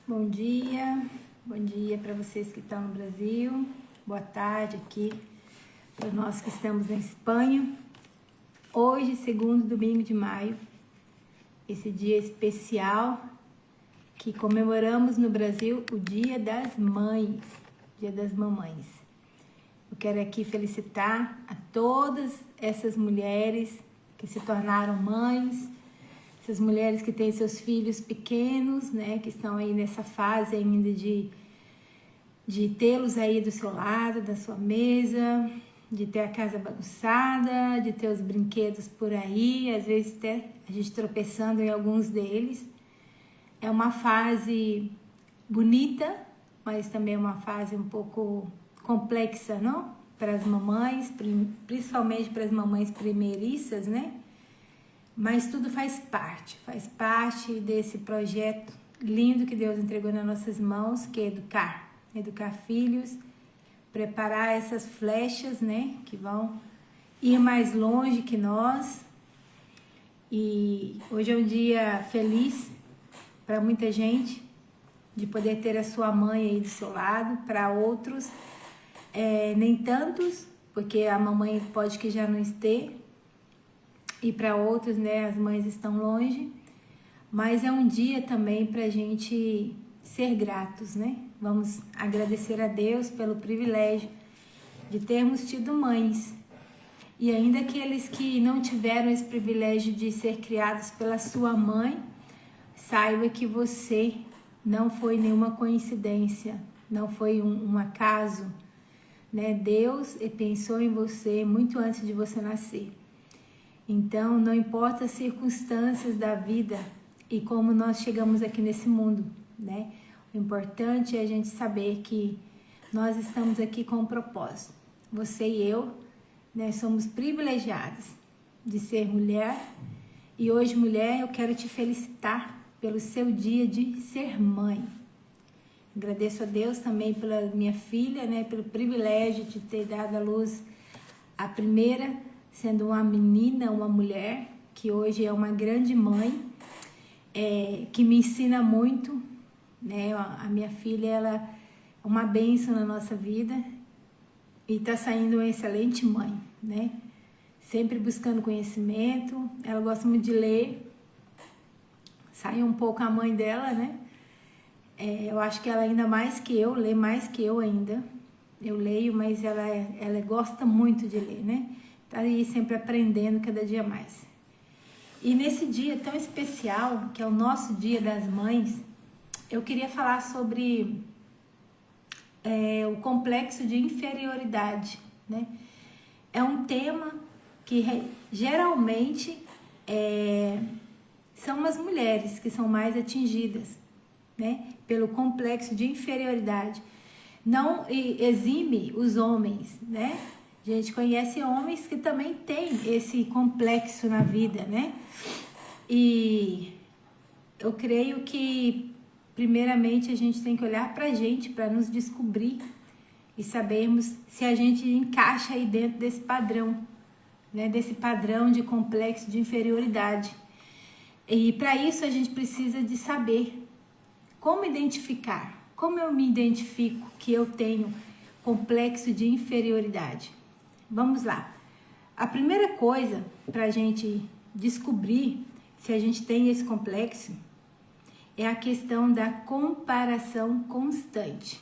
Bom dia para vocês que estão no Brasil, boa tarde aqui para nós que estamos na Espanha. Hoje, segundo domingo de maio, esse dia especial que comemoramos no Brasil o Dia das Mães, Dia das Mamães. Eu quero aqui felicitar a todas essas mulheres que se tornaram mães, essas mulheres que têm seus filhos pequenos, né, que estão aí nessa fase ainda de tê-los aí do seu lado, da sua mesa, de ter a casa bagunçada, de ter os brinquedos por aí, às vezes até a gente tropeçando em alguns deles. É uma fase bonita, mas também é uma fase um pouco complexa, não? Para as mamães, principalmente para as mamães primeiriças, né? Mas tudo faz parte desse projeto lindo que Deus entregou nas nossas mãos, que é educar filhos, preparar essas flechas, né, que vão ir mais longe que nós. E hoje é um dia feliz para muita gente, de poder ter a sua mãe aí do seu lado. Para outros, nem tantos, porque a mamãe pode que já não esteja. E para outros, né, as mães estão longe, mas é um dia também para a gente ser gratos, né? Vamos agradecer a Deus pelo privilégio de termos tido mães. E ainda aqueles que não tiveram esse privilégio de ser criados pela sua mãe, saiba que você não foi nenhuma coincidência, não foi um acaso, né? Deus pensou em você muito antes de você nascer. Então, não importa as circunstâncias da vida e como nós chegamos aqui nesse mundo, né? O importante é a gente saber que nós estamos aqui com um propósito. Você e eu, né, somos privilegiados de ser mulher. E hoje, mulher, eu quero te felicitar pelo seu dia de ser mãe. Agradeço a Deus também pela minha filha, né, pelo privilégio de ter dado à luz a primeira, sendo uma menina, uma mulher, que hoje é uma grande mãe, que me ensina muito, né? A minha filha, ela é uma bênção na nossa vida e está saindo uma excelente mãe, né? Sempre buscando conhecimento, ela gosta muito de ler, sai um pouco a mãe dela, né? Eu acho que ela ainda mais que eu, lê mais que eu ainda. Eu leio, mas ela gosta muito de ler, né? Tá aí sempre aprendendo cada dia mais. E nesse dia tão especial, que é o nosso Dia das Mães, eu queria falar sobre o complexo de inferioridade, né? É um tema que geralmente são as mulheres que são mais atingidas, né, pelo complexo de inferioridade. Não exime os homens, né? A gente conhece homens que também têm esse complexo na vida, né? E eu creio que, primeiramente, a gente tem que olhar pra gente, para nos descobrir e sabermos se a gente encaixa aí dentro desse padrão, né? Desse padrão de complexo de inferioridade. E para isso a gente precisa de saber como identificar, como eu me identifico que eu tenho complexo de inferioridade. Vamos lá. A primeira coisa para a gente descobrir se a gente tem esse complexo é a questão da comparação constante.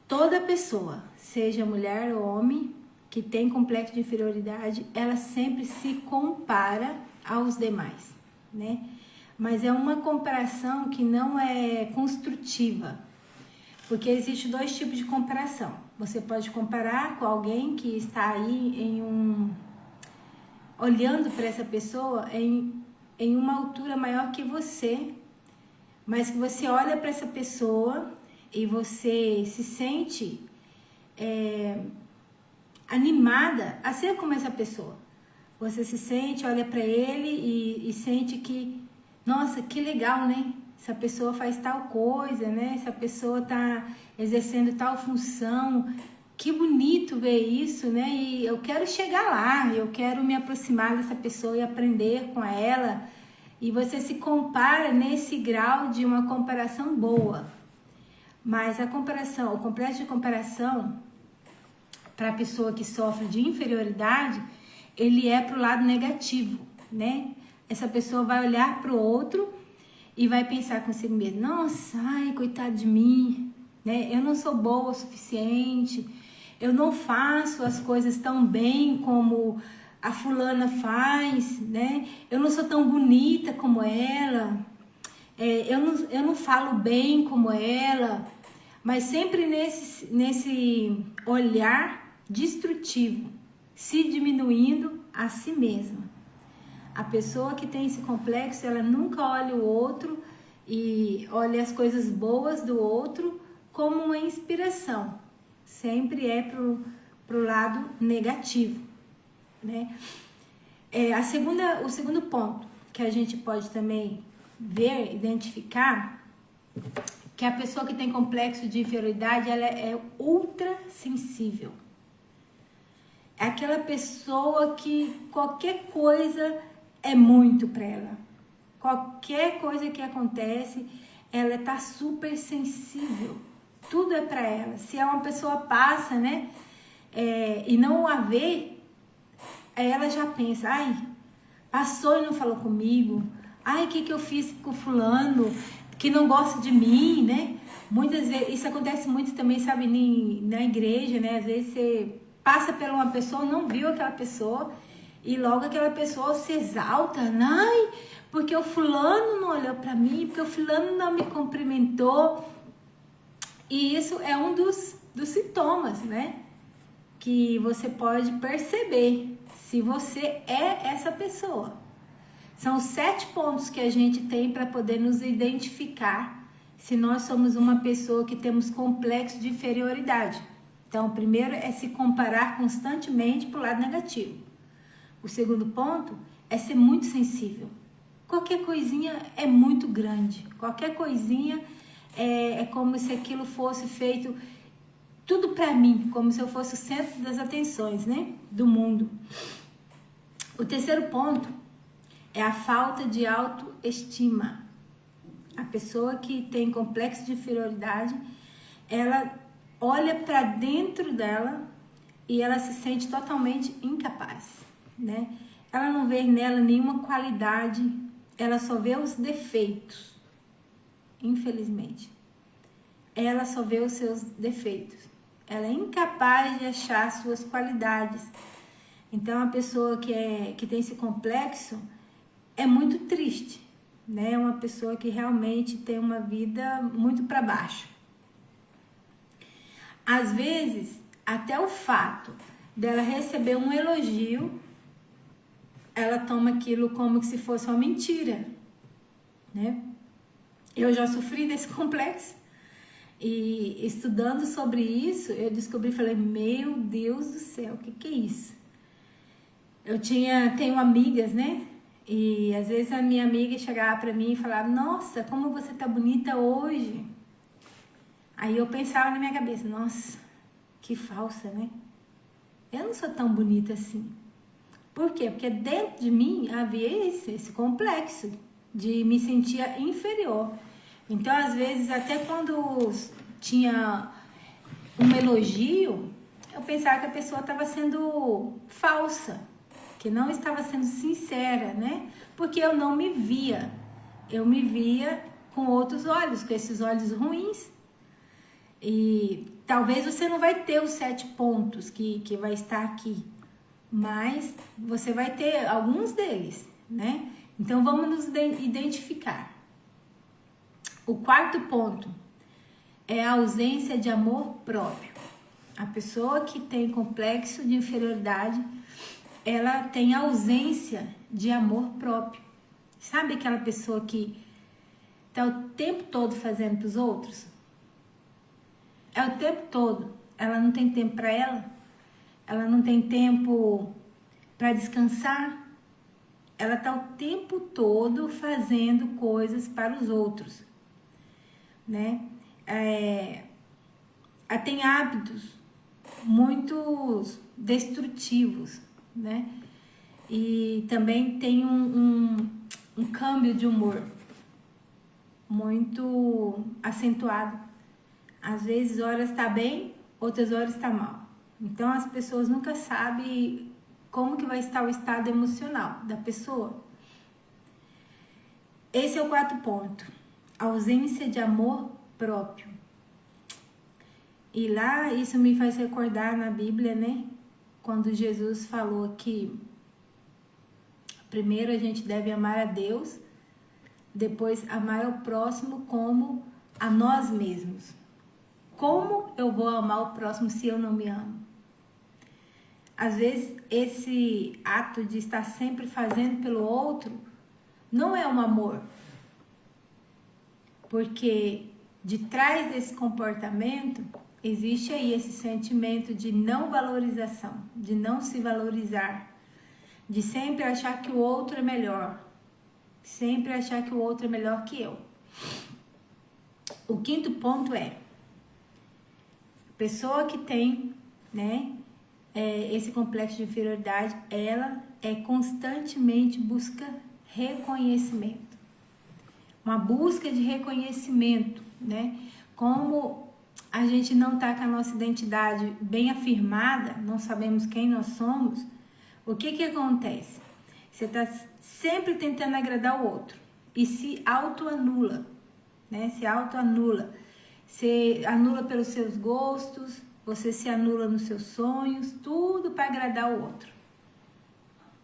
Toda pessoa, seja mulher ou homem, que tem complexo de inferioridade, ela sempre se compara aos demais, né? Mas é uma comparação que não é construtiva, porque existe dois tipos de comparação. Você pode comparar com alguém que está aí olhando para essa pessoa em uma altura maior que você, mas que você olha para essa pessoa e você se sente animada a ser como essa pessoa. Você se sente, olha para ele e sente que, nossa, que legal, né? Essa pessoa faz tal coisa, né? Essa pessoa está exercendo tal função. Que bonito ver isso, né? E eu quero chegar lá, eu quero me aproximar dessa pessoa e aprender com ela e você se compara nesse grau de uma comparação boa. Mas a comparação, o complexo de comparação, para a pessoa que sofre de inferioridade, ele é para o lado negativo, né? Essa pessoa vai olhar para o outro e vai pensar consigo mesmo: nossa, ai, coitado de mim, né? Eu não sou boa o suficiente, eu não faço as coisas tão bem como a fulana faz, né? Eu não sou tão bonita como ela, eu não falo bem como ela, mas sempre nesse olhar destrutivo, se diminuindo a si mesma. A pessoa que tem esse complexo, ela nunca olha o outro e olha as coisas boas do outro como uma inspiração. Sempre é pro lado negativo, né? O segundo ponto que a gente pode também ver, identificar, que a pessoa que tem complexo de inferioridade, ela é ultra sensível. É aquela pessoa que qualquer coisa é muito para ela. Qualquer coisa que acontece, ela tá super sensível. Tudo é para ela. Se é uma pessoa passa, né, e não a vê, ela já pensa: ai, passou e não falou comigo. Ai, o que eu fiz com fulano que não gosta de mim, né? Muitas vezes, isso acontece muito também, sabe, na igreja, né? Às vezes você passa por uma pessoa, não viu aquela pessoa, e logo aquela pessoa se exalta: ai, porque o fulano não olhou para mim, porque o fulano não me cumprimentou. E isso é um dos sintomas, né? Que você pode perceber se você é essa pessoa. São 7 pontos que a gente tem para poder nos identificar se nós somos uma pessoa que temos complexo de inferioridade. Então, o primeiro é se comparar constantemente para o lado negativo. O segundo ponto é ser muito sensível. Qualquer coisinha é muito grande. Qualquer coisinha é como se aquilo fosse feito tudo para mim, como se eu fosse o centro das atenções, né, do mundo. O terceiro ponto é a falta de autoestima. A pessoa que tem complexo de inferioridade, ela olha para dentro dela e ela se sente totalmente incapaz, né? Ela não vê nela nenhuma qualidade, ela só vê os defeitos, infelizmente. Ela só vê os seus defeitos. Ela é incapaz de achar suas qualidades. Então, a pessoa que tem esse complexo é muito triste, né? É uma pessoa que realmente tem uma vida muito para baixo. Às vezes, até o fato dela receber um elogio, ela toma aquilo como se fosse uma mentira, né? Eu já sofri desse complexo e estudando sobre isso, eu descobri, falei: meu Deus do céu, o que é isso? Tenho amigas, né? E às vezes a minha amiga chegava pra mim e falava: nossa, como você tá bonita hoje. Aí eu pensava na minha cabeça: nossa, que falsa, né? Eu não sou tão bonita assim. Por quê? Porque dentro de mim havia esse complexo de me sentir inferior. Então, às vezes, até quando tinha um elogio, eu pensava que a pessoa estava sendo falsa, que não estava sendo sincera, né? Porque eu não me via. Eu me via com outros olhos, com esses olhos ruins. E talvez você não vai ter os 7 pontos que vai estar aqui, mas você vai ter alguns deles, né? Então, vamos nos identificar. O quarto ponto é a ausência de amor próprio. A pessoa que tem complexo de inferioridade, ela tem ausência de amor próprio. Sabe aquela pessoa que tá o tempo todo fazendo para os outros? É o tempo todo. Ela não tem tempo para ela. Ela não tem tempo para descansar. Ela tá o tempo todo fazendo coisas para os outros, né? Ela tem hábitos muito destrutivos, né? E também tem um câmbio de humor muito acentuado. Às vezes, horas está bem, outras horas está mal. Então, as pessoas nunca sabem como que vai estar o estado emocional da pessoa. Esse é o quarto ponto. Ausência de amor próprio. E lá, isso me faz recordar na Bíblia, né? Quando Jesus falou que primeiro a gente deve amar a Deus, depois amar ao próximo como a nós mesmos. Como eu vou amar o próximo se eu não me amo? Às vezes, esse ato de estar sempre fazendo pelo outro não é um amor. Porque de trás desse comportamento existe aí esse sentimento de não valorização, de não se valorizar, de sempre achar que o outro é melhor, sempre achar que o outro é melhor que eu. O quinto ponto é, pessoa que tem, né, esse complexo de inferioridade, ela constantemente busca reconhecimento. Uma busca de reconhecimento, né? Como a gente não está com a nossa identidade bem afirmada, não sabemos quem nós somos, o que acontece? Você está sempre tentando agradar o outro e se autoanula, né? Se autoanula. Você anula pelos seus gostos, você se anula nos seus sonhos, tudo para agradar o outro.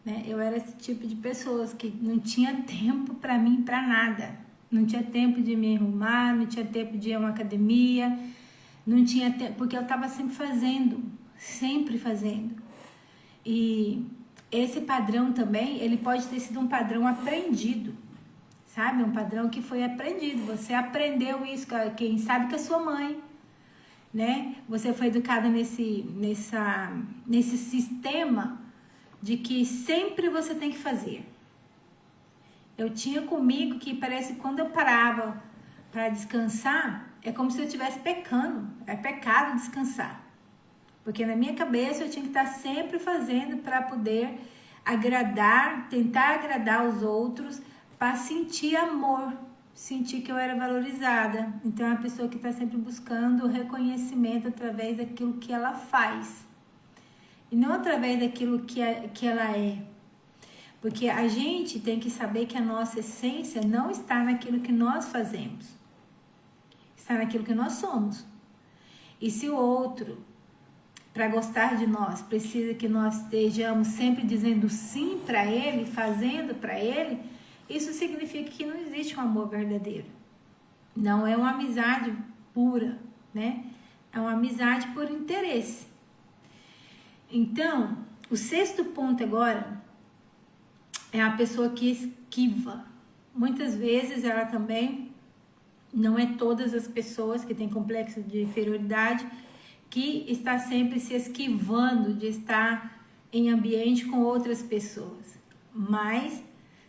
Né? Eu era esse tipo de pessoas que não tinha tempo para mim, para nada. Não tinha tempo de me arrumar, não tinha tempo de ir a uma academia, não tinha tempo, porque eu estava sempre fazendo. E esse padrão também, ele pode ter sido um padrão aprendido, sabe? Um padrão que foi aprendido. Você aprendeu isso, quem sabe, com a sua mãe, né? Você foi educada nesse sistema de que sempre você tem que fazer. Eu tinha comigo que parece que quando eu parava para descansar, é como se eu estivesse pecando. É pecado descansar. Porque na minha cabeça eu tinha que estar sempre fazendo para poder agradar, tentar agradar os outros, para sentir amor, sentir que eu era valorizada. Então é uma pessoa que está sempre buscando o reconhecimento através daquilo que ela faz. E não através daquilo que ela é. Porque a gente tem que saber que a nossa essência não está naquilo que nós fazemos. Está naquilo que nós somos. E se o outro, para gostar de nós, precisa que nós estejamos sempre dizendo sim para ele, fazendo para ele, isso significa que não existe um amor verdadeiro. Não é uma amizade pura, né? É uma amizade por interesse. Então, o sexto ponto agora é a pessoa que esquiva. Muitas vezes ela também, não é todas as pessoas que têm complexo de inferioridade, que está sempre se esquivando de estar em ambiente com outras pessoas. Mas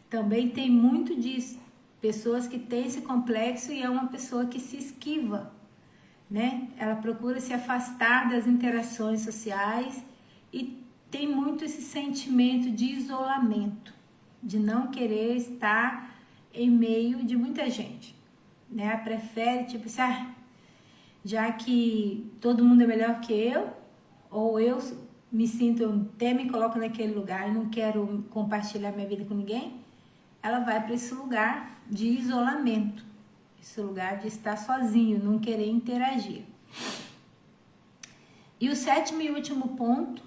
também tem muito disso. Pessoas que têm esse complexo e é uma pessoa que se esquiva, né? Ela procura se afastar das interações sociais e tem muito esse sentimento de isolamento, de não querer estar em meio de muita gente, né? Prefere, tipo assim, já que todo mundo é melhor que eu, ou eu me sinto, até me coloco naquele lugar e não quero compartilhar minha vida com ninguém, ela vai para esse lugar de isolamento, esse lugar de estar sozinho, não querer interagir. E o sétimo e último ponto,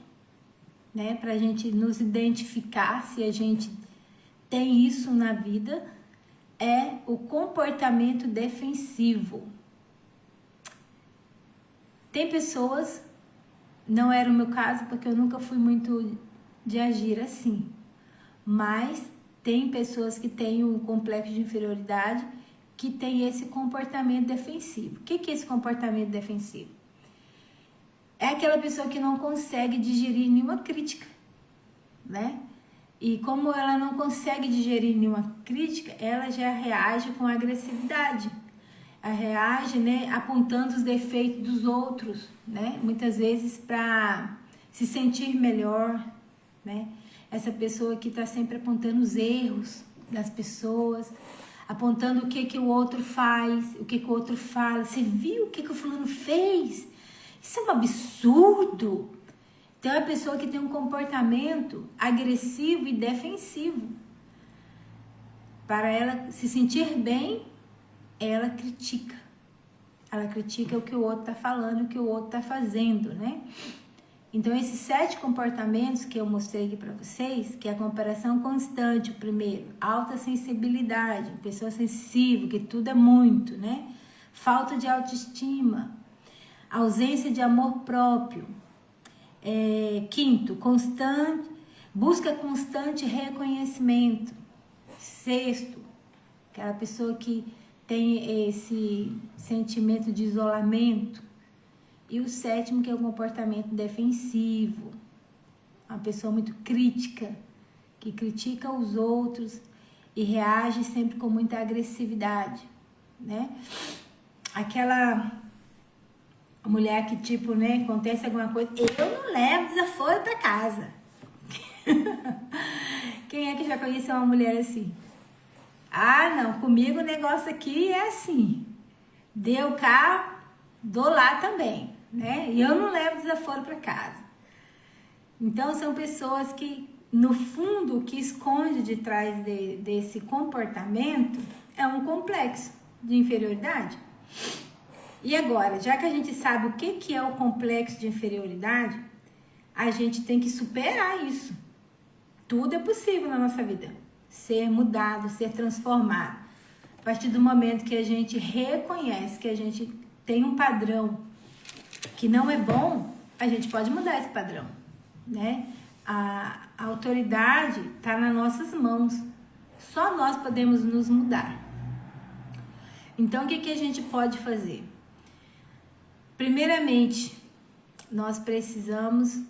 né, para a gente nos identificar se a gente tem isso na vida, é o comportamento defensivo. Tem pessoas, não era o meu caso, porque eu nunca fui muito de agir assim, mas tem pessoas que têm um complexo de inferioridade que tem esse comportamento defensivo. O que é esse comportamento defensivo? É aquela pessoa que não consegue digerir nenhuma crítica, né? E como ela não consegue digerir nenhuma crítica, ela já reage com agressividade. Ela reage, né, apontando os defeitos dos outros, né? Muitas vezes para se sentir melhor, né? Essa pessoa que está sempre apontando os erros, das pessoas, apontando o que o outro faz, o que o outro fala. Você viu o que o fulano fez? Isso é um absurdo. Então, é uma pessoa que tem um comportamento agressivo e defensivo. Para ela se sentir bem, ela critica. Ela critica o que o outro está falando, o que o outro está fazendo, né? Então, esses 7 comportamentos que eu mostrei aqui para vocês, que é a comparação constante, o primeiro, alta sensibilidade, pessoa sensível, que tudo é muito, né? Falta de autoestima, ausência de amor próprio. Quinto, busca constante reconhecimento. Sexto, aquela pessoa que tem esse sentimento de isolamento. E o 7º, que é o comportamento defensivo. Uma pessoa muito crítica, que critica os outros e reage sempre com muita agressividade, né? Aquela mulher que, tipo, né, acontece alguma coisa, eu não levo desaforo pra casa. Quem é que já conheceu uma mulher assim? Ah, não, comigo o negócio aqui é assim. Deu cá, dou lá também, né? E eu não levo desaforo para casa. Então, são pessoas que, no fundo, o que esconde de trás desse comportamento é um complexo de inferioridade. E agora, já que a gente sabe o que é o complexo de inferioridade, a gente tem que superar isso. Tudo é possível na nossa vida. Ser mudado, ser transformado. A partir do momento que a gente reconhece que a gente tem um padrão que não é bom, a gente pode mudar esse padrão, né? A autoridade está nas nossas mãos. Só nós podemos nos mudar. Então, o que a gente pode fazer? Primeiramente, nós precisamos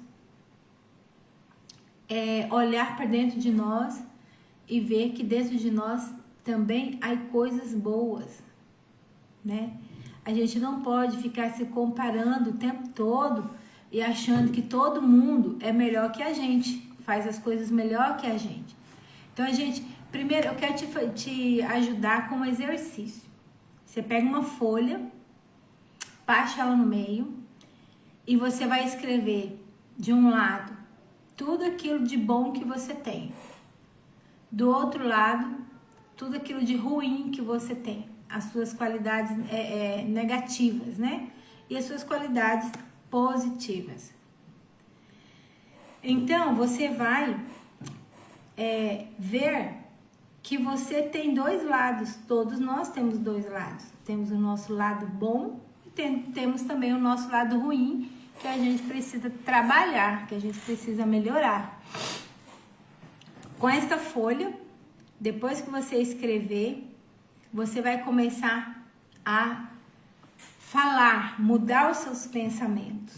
olhar para dentro de nós e ver que dentro de nós também há coisas boas, né? A gente não pode ficar se comparando o tempo todo e achando que todo mundo é melhor que a gente, faz as coisas melhor que a gente. Então, primeiro, eu quero te ajudar com um exercício. Você pega uma folha, parte ela no meio e você vai escrever de um lado tudo aquilo de bom que você tem. Do outro lado, tudo aquilo de ruim que você tem. As suas qualidades negativas, né? E as suas qualidades positivas. Então, você vai ver que você tem 2 lados. Todos nós temos 2 lados. Temos o nosso lado bom e temos também o nosso lado ruim, que a gente precisa trabalhar, que a gente precisa melhorar. Com esta folha, depois que você escrever, você vai começar a falar, mudar os seus pensamentos.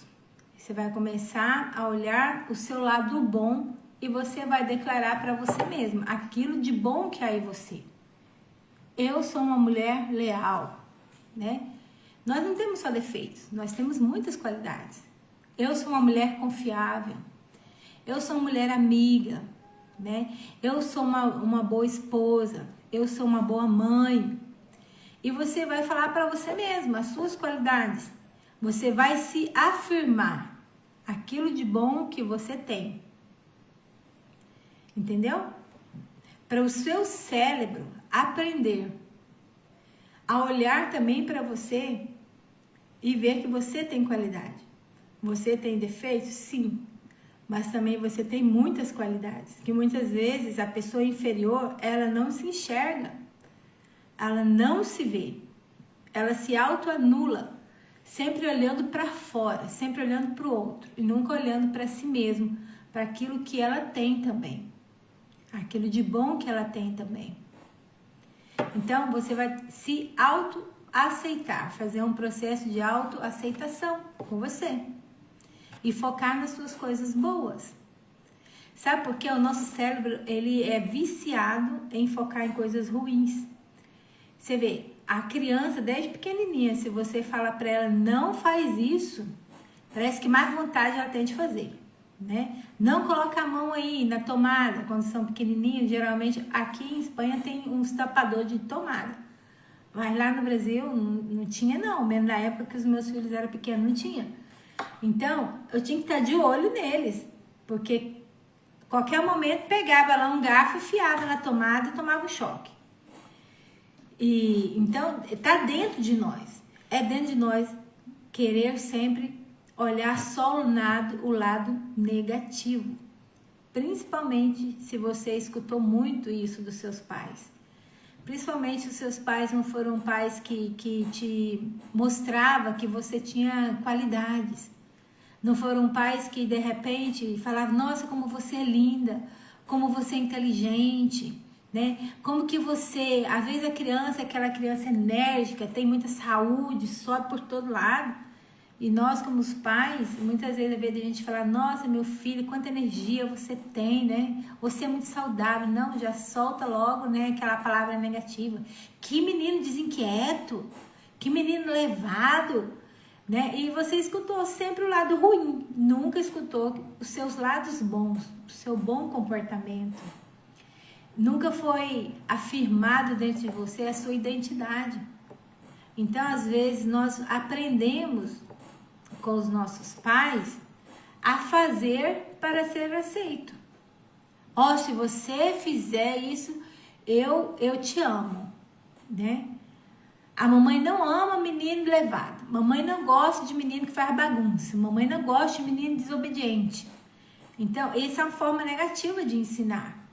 Você vai começar a olhar o seu lado bom e você vai declarar para você mesmo aquilo de bom que há em você. Eu sou uma mulher leal, né? Nós não temos só defeitos, nós temos muitas qualidades. Eu sou uma mulher confiável. Eu sou uma mulher amiga, né? Eu sou uma boa esposa. Eu sou uma boa mãe. E você vai falar para você mesmo as suas qualidades. Você vai se afirmar aquilo de bom que você tem. Entendeu? Para o seu cérebro aprender a olhar também para você e ver que você tem qualidade. Você tem defeitos? Sim. Mas também você tem muitas qualidades. Que muitas vezes a pessoa inferior, ela não se enxerga. Ela não se vê. Ela se autoanula. Sempre olhando para fora. Sempre olhando para o outro. E nunca olhando para si mesmo. Para aquilo que ela tem também. Aquilo de bom que ela tem também. Então, você vai se autoaceitar. Fazer um processo de autoaceitação com você. E focar nas suas coisas boas. Sabe por quê? O nosso cérebro, ele é viciado em focar em coisas ruins. Você vê, a criança, desde pequenininha, se você fala para ela, não faz isso, parece que mais vontade ela tem de fazer. né? Não coloca a mão aí na tomada quando são pequenininhos. Geralmente aqui em Espanha tem uns tapadores de tomada, mas lá no Brasil não tinha não, mesmo na época que os meus filhos eram pequenos não tinha. Então eu tinha que estar de olho neles, porque qualquer momento pegava lá um garfo, enfiava na tomada e tomava um choque. E então tá dentro de nós, é dentro de nós querer sempre olhar só o lado negativo, principalmente se você escutou muito isso dos seus pais. Principalmente se os seus pais não foram pais que te mostravam que você tinha qualidades. Não foram pais que de repente falavam, nossa, como você é linda, como você é inteligente, né? Como que você, às vezes a criança é aquela criança enérgica, tem muita saúde, sobe por todo lado. E nós, como os pais, muitas vezes, ao invés de a gente falar, nossa, meu filho, quanta energia você tem, né? Você é muito saudável. Não, já solta logo, né, aquela palavra negativa. Que menino desinquieto, que menino levado, né? E você escutou sempre o lado ruim, nunca escutou os seus lados bons, o seu bom comportamento. Nunca foi afirmado dentro de você a sua identidade. Então, às vezes, nós aprendemos com os nossos pais a fazer para ser aceito. Ó, se você fizer isso, eu te amo, né? A mamãe não ama menino levado. Mamãe não gosta de menino que faz bagunça. Mamãe não gosta de menino desobediente. Então, essa é uma forma negativa de ensinar.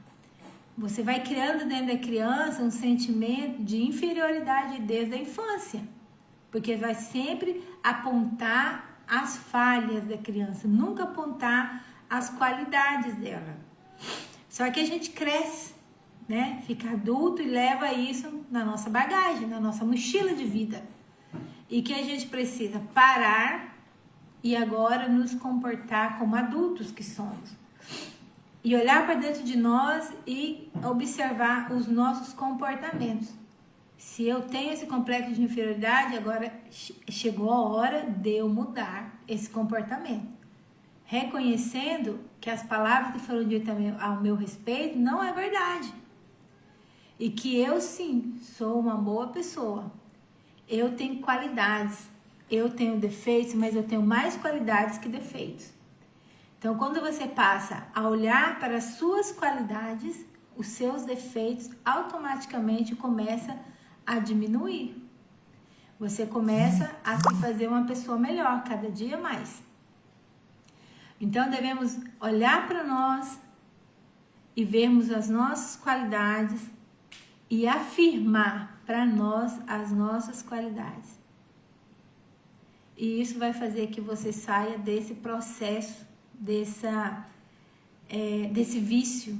Você vai criando dentro da criança um sentimento de inferioridade desde a infância. Porque vai sempre apontar as falhas da criança, nunca apontar as qualidades dela. Só que a gente cresce, né? Fica adulto e leva isso na nossa bagagem, na nossa mochila de vida. E que a gente precisa parar e agora nos comportar como adultos que somos. E olhar para dentro de nós e observar os nossos comportamentos. Se eu tenho esse complexo de inferioridade, agora chegou a hora de eu mudar esse comportamento. Reconhecendo que as palavras que foram ditas ao meu respeito não é verdade. E que eu sim sou uma boa pessoa. Eu tenho qualidades. Eu tenho defeitos, mas eu tenho mais qualidades que defeitos. Então, quando você passa a olhar para as suas qualidades, os seus defeitos automaticamente começam a diminuir. Você começa a se fazer uma pessoa melhor cada dia mais. Então devemos olhar para nós e vermos as nossas qualidades e afirmar para nós as nossas qualidades. E isso vai fazer que você saia desse processo, desse vício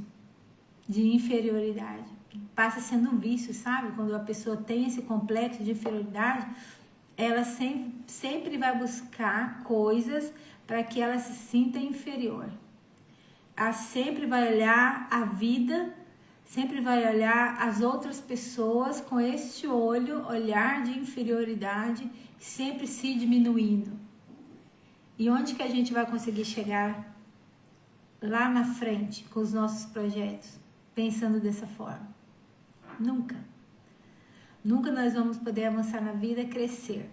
de inferioridade. Passa sendo um vício, sabe? Quando a pessoa tem esse complexo de inferioridade, ela sempre vai buscar coisas para que ela se sinta inferior. Ela sempre vai olhar a vida, sempre vai olhar as outras pessoas com este olhar de inferioridade, sempre se diminuindo. E onde que a gente vai conseguir chegar lá na frente com os nossos projetos, pensando dessa forma? Nunca. Nunca nós vamos poder avançar na vida e crescer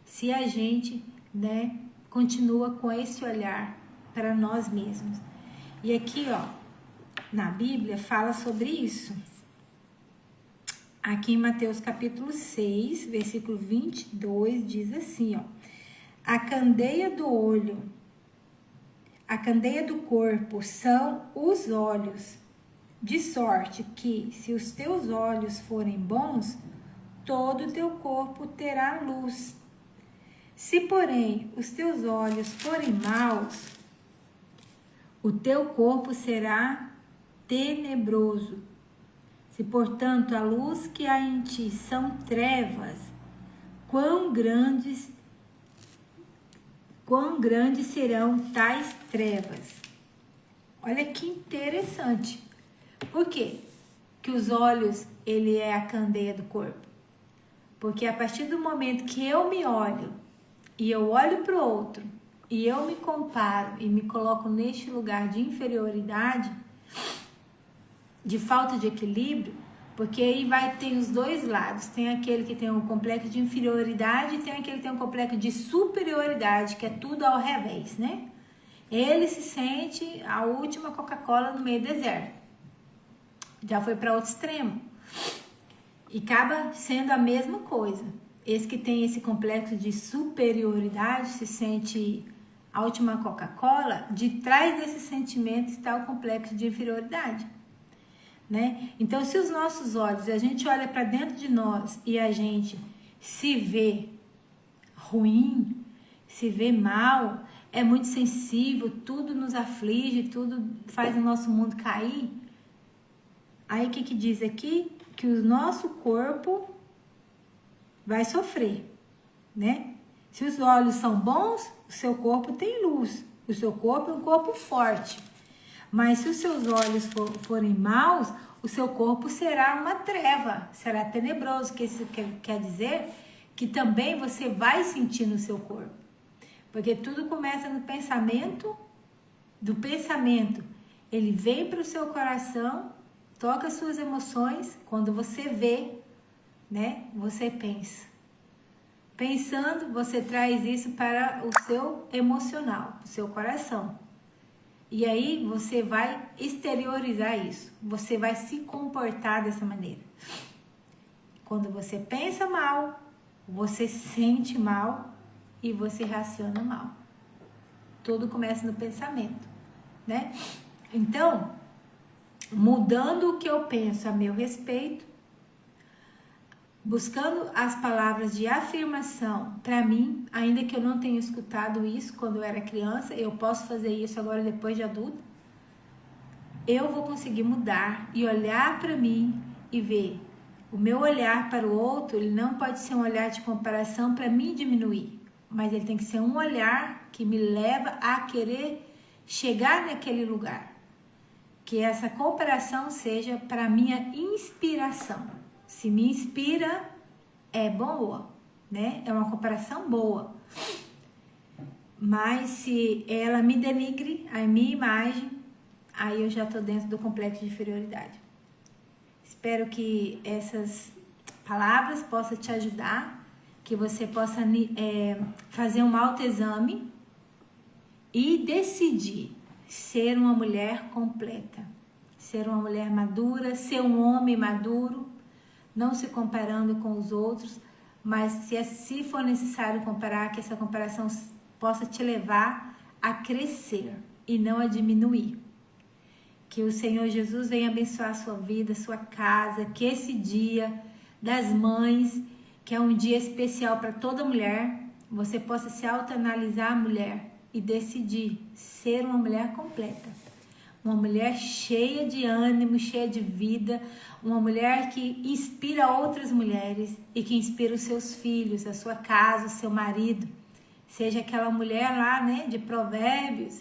se a gente, né, continua com esse olhar para nós mesmos. E aqui, ó, na Bíblia fala sobre isso. Aqui em Mateus capítulo 6, versículo 22, diz assim, ó: a candeia do olho, a candeia do corpo são os olhos. De sorte que, se os teus olhos forem bons, todo o teu corpo terá luz. Se, porém, os teus olhos forem maus, o teu corpo será tenebroso. Se, portanto, a luz que há em ti são trevas, quão grandes serão tais trevas? Olha que interessante. Por quê? Que os olhos, ele é a candeia do corpo. Porque a partir do momento que eu me olho e eu olho para o outro e eu me comparo e me coloco neste lugar de inferioridade, de falta de equilíbrio, porque aí vai ter os dois lados. Tem aquele que tem um complexo de inferioridade e tem aquele que tem um complexo de superioridade, que é tudo ao revés, né? Ele se sente a última Coca-Cola no meio do deserto. Já foi para outro extremo. E acaba sendo a mesma coisa. Esse que tem esse complexo de superioridade se sente a última Coca-Cola. De trás desse sentimento está o complexo de inferioridade, né? Então, se os nossos olhos, a gente olha para dentro de nós e a gente se vê ruim, se vê mal, é muito sensível, tudo nos aflige, tudo faz o nosso mundo cair. Aí o que diz aqui? Que o nosso corpo vai sofrer, né? Se os olhos são bons, o seu corpo tem luz, o seu corpo é um corpo forte. Mas se os seus olhos forem maus, o seu corpo será uma treva, será tenebroso, que isso quer dizer que também você vai sentir no seu corpo. Porque tudo começa no pensamento, do pensamento, ele vem para o seu coração, toca as suas emoções, quando você vê, né, você pensa. Pensando, você traz isso para o seu emocional, o seu coração. E aí você vai exteriorizar isso. Você vai se comportar dessa maneira. Quando você pensa mal, você sente mal e você raciona mal. Tudo começa no pensamento, né? Então, mudando o que eu penso a meu respeito, buscando as palavras de afirmação para mim, ainda que eu não tenha escutado isso quando eu era criança, eu posso fazer isso agora depois de adulta. Eu vou conseguir mudar e olhar para mim e ver. O meu olhar para o outro, ele não pode ser um olhar de comparação para me diminuir, mas ele tem que ser um olhar que me leva a querer chegar naquele lugar. Que essa comparação seja para minha inspiração. Se me inspira, é boa, né? É uma comparação boa. Mas se ela me denigre, a minha imagem, aí eu já tô dentro do complexo de inferioridade. Espero que essas palavras possam te ajudar, que você possa fazer um autoexame e decidir ser uma mulher completa, ser uma mulher madura, ser um homem maduro, não se comparando com os outros, mas se for necessário comparar, que essa comparação possa te levar a crescer e não a diminuir. Que o Senhor Jesus venha abençoar a sua vida, a sua casa, que esse dia das mães, que é um dia especial para toda mulher, você possa se autoanalisar, mulher, e decidir ser uma mulher completa. Uma mulher cheia de ânimo, cheia de vida, uma mulher que inspira outras mulheres e que inspira os seus filhos, a sua casa, o seu marido. Seja aquela mulher lá, né, de Provérbios,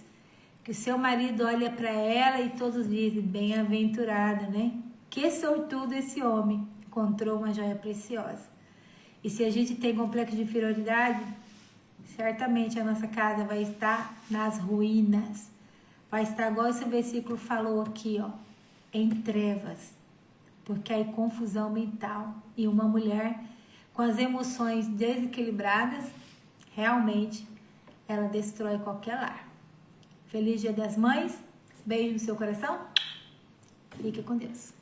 que o seu marido olha para ela e todos dizem, bem-aventurada, né? Que sortudo esse homem, encontrou uma joia preciosa. E se a gente tem complexo de inferioridade, certamente a nossa casa vai estar nas ruínas. Vai estar igual esse versículo falou aqui, ó, em trevas, porque aí confusão mental. E uma mulher com as emoções desequilibradas, realmente, ela destrói qualquer lar. Feliz Dia das Mães, beijo no seu coração, fique com Deus.